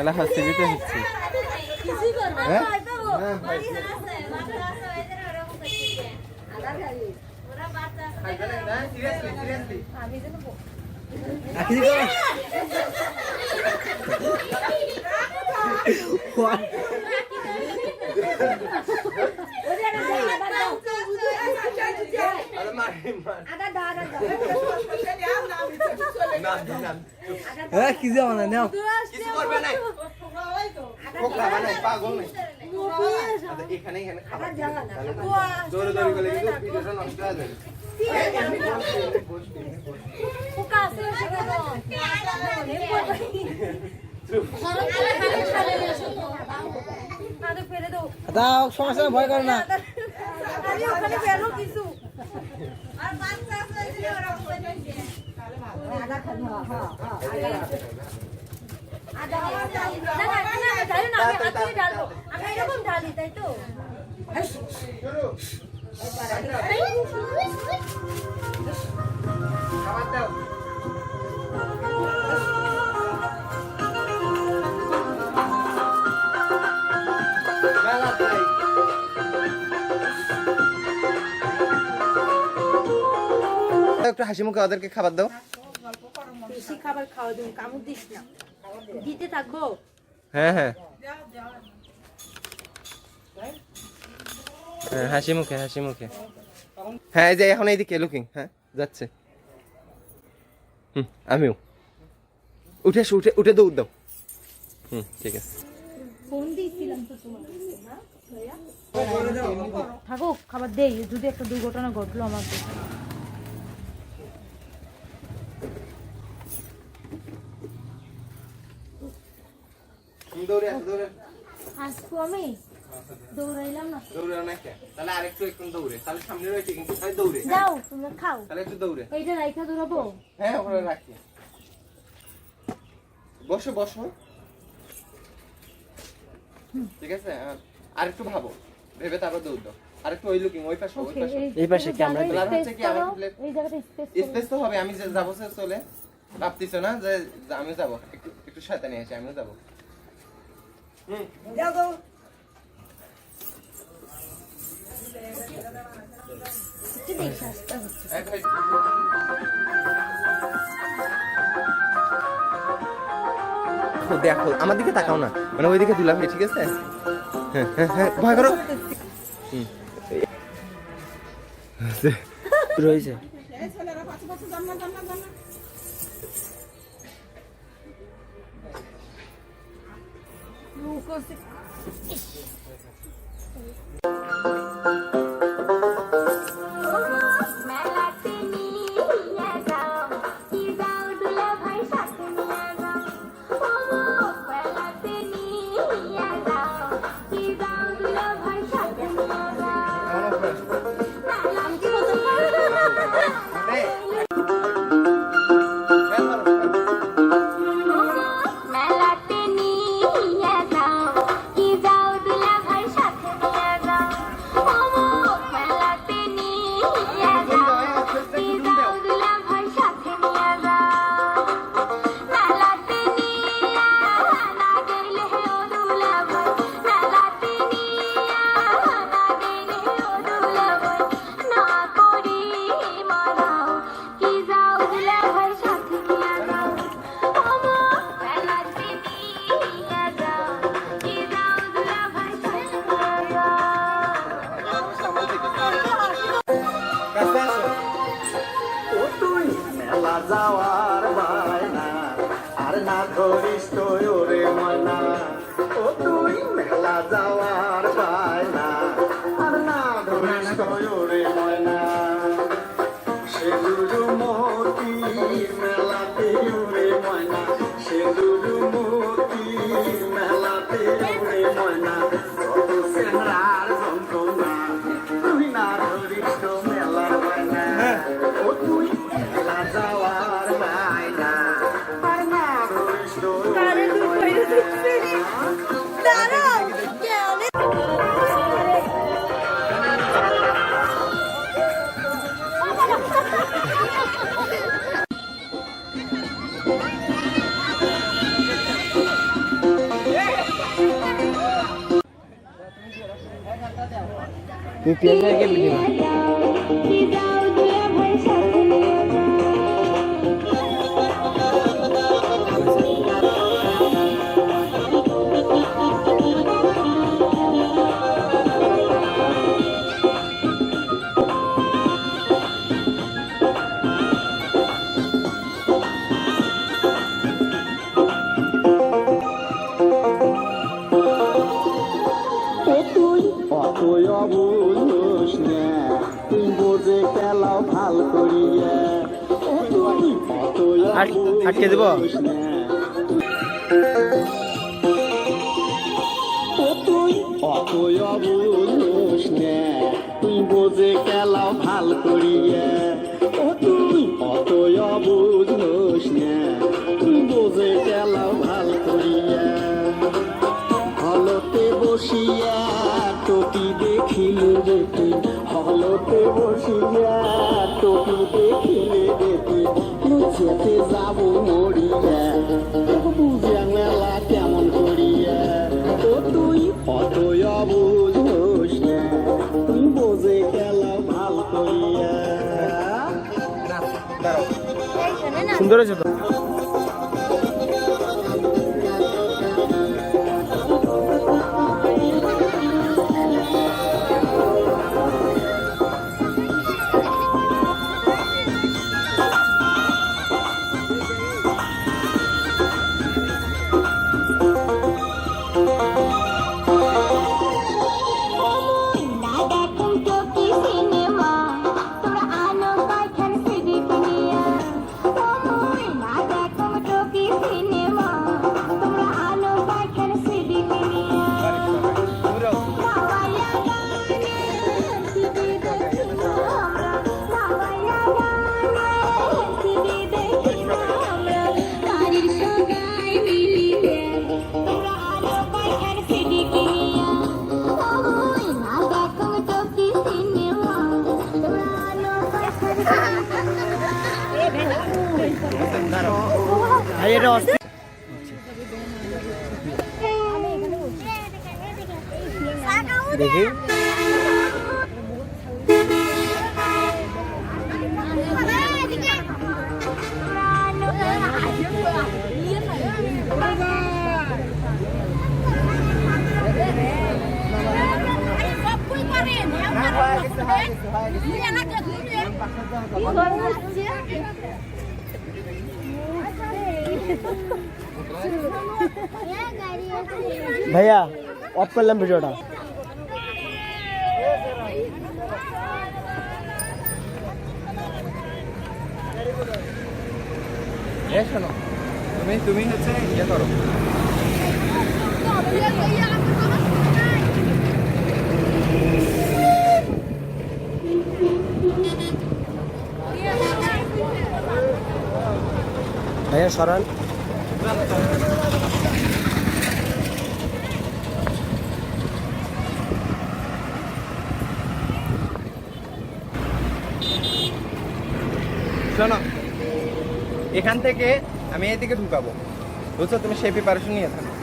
এলা হসপিটালে হচ্ছে হ্যাঁ কি যাও না নাও কিছু করবে না খোকা বানাই পাগল নাই এখানে এখানে খাবার দৌড়ে দৌড়ে গেলে কিন্তু ভিডিওটা নষ্ট হয়ে যাবে খোকা আছে দাও সমস্যা ভয় করো না ওখানে বেরো কিছু আর বাচ্চা আছে ওরা আদা খাবো হ্যাঁ আদা না ডালো না আমি হাতে ডালবো আমি এরকম ঢালি তাই তো শুরু খাবার দাও একটু হাসি মুখে ওদেরকে খাবার দাও বেশি খাবার খাওয়া দিন কামড় দিস না দিতে থাকবো হ্যাঁ হ্যাঁ হাসি মুখে হ্যাঁ এই যে এখন এইদিকে লুকিং হ্যাঁ যাচ্ছে আমিও উঠে উঠে দৌড় দাও ঠিক আছে ফোন দিয়েছিলাম তো তোমার থাকো খাবার দেই যদি একটা দুর্ঘটনা ঘটলো আমার দৌড়ে আসবো আমি দৌড়াইলাম না তাহলে আরেকটু একটু দৌড়ে তাহলে সামনে রয়েছে কিন্তু দৌড়ে যাও তোমরা খাও তাহলে একটু দৌড়ে এইটা রাইখা দৌড়াবো হ্যাঁ ওখানে রাখি বসো ঠিক আছে আর একটু ভাবো ভেবে তারপর দৌড় দাও আর একটু ওই লুকিং ওই পাশে এই পাশে ক্যামেরা ব্লার হচ্ছে কি আমার এই জায়গাটা স্পেস তো হবে আমি যে যাবো চলে ভাবতিছো না যে আমি যাব একটু শয়তানি আছে আমিও যাব যাও দাও দেখো আমার দিকে তাকাও না মানে ওইদিকে দুলা ভাই ঠিক আছে হ্যাঁ ভয় করো রয়েছে যাওয়ার বায়না আর না ধরিস তো ওরে ময়না ও তুই মেলা যাওয়ার বায়না আর না ধরিস তো ওরে ময়না সেদুর মতি মেলাতে ওরে ময়না সেদুর মতি মেলাতে ওরে ময়না কত সেনার যন্ত্রণা তুই না ধরিস তো মেলার বায়না ও তুই মেলা যাওয়ার বায়না আর না ধরিস তো তুই পেঁয়াজকে ভিডিও অতই অবুঝ না তুই বোঝে খেলাও ভাল করিয়া অতই আটকে দেব অতই অবুঝ না তুই বোঝে খেলাও ভাল করিয়া অতই অবুঝ না তুই বোঝে খেলাও ভাল করিয়া হলতে বসিয়া টপি দেখিলে দেখি হলতে বসিয়া টপি দেখিলে দেখি লুচিয়াতে যাব মরিয়া বুঝিয়া মেলা কেমন করিয়া তুই অতই অবুঝ না তুই বোঝে খেলা ভাল করিয়া সুন্দর আছে তো দেখি भैया ऑफ कर लें वीडियोটা শোনো তুমি হচ্ছে ইয়ে করো ভাইয়া সরান শোনো এখান থেকে আমি এদিকে ঢুকাবো বুঝছো তুমি সেই প্রিপারেশন নিয়ে থাকো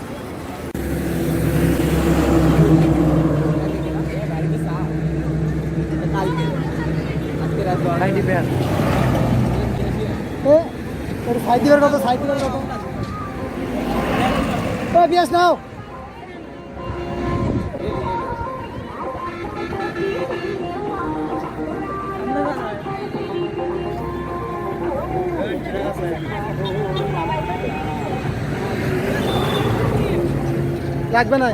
নাও লাগবে না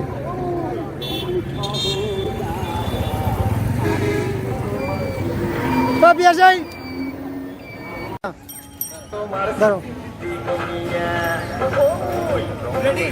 তো বিয়ে যাই ধরো রেডি